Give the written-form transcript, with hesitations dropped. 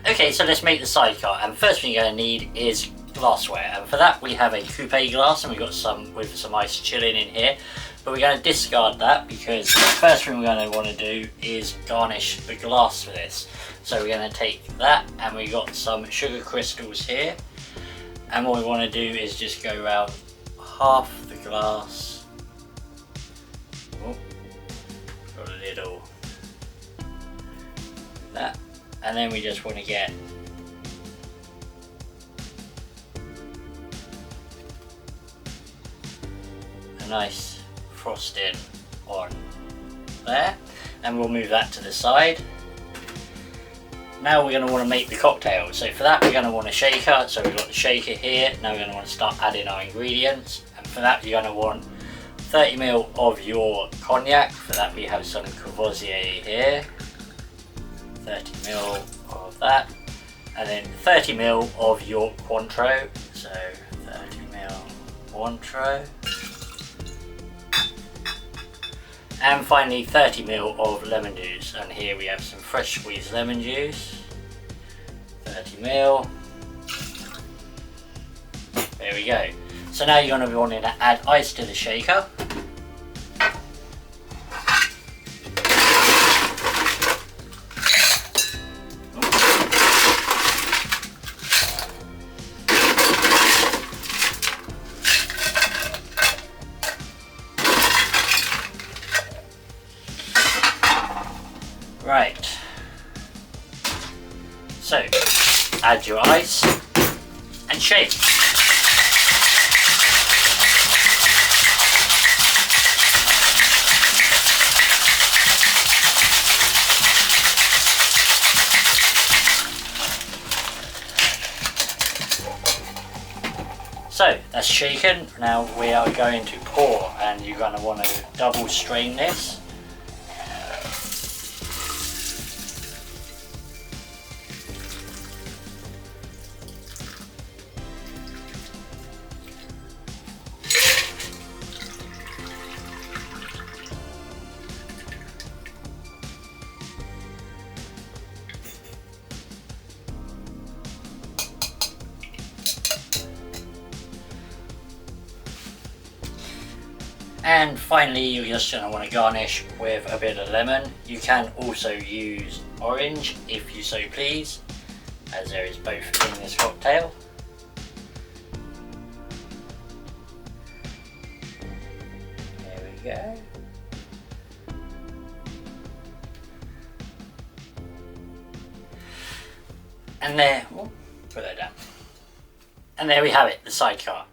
Okay, so let's make the sidecar, and first thing you're going to need is glassware, and for that we have a coupe glass, and we've got some with some ice chilling in here, but we're going to discard that because the first thing we're going to want to do is garnish the glass for this. So we're going to take that, and we've got some sugar crystals here, and what we want to do is just go around half the glass. Oh, got a little that, and then we just want to get a nice frosting on there, and we'll move that to the side. Now we're going to want to make the cocktail, so for that we're going to want a shaker. So we've got the shaker here. Now we're going to want to start adding our ingredients, and for that you're going to want 30 ml of your cognac. For that we have some Courvoisier here, 30 ml of that, and then 30 ml of your Cointreau, so 30 ml Cointreau, and finally 30 ml of lemon juice, and here we have some fresh squeezed lemon juice, 30 ml. There we go. So now you're going to be wanting to add ice to the shaker. Right, so add your ice and shake. So that's shaken. Now we are going to pour, and you're going to want to double strain this. And finally you're just going to want to garnish with a bit of lemon. You can also use orange if you so please, as there is both in this cocktail. There we go. And there, oh, put that down. And there we have it, the sidecar.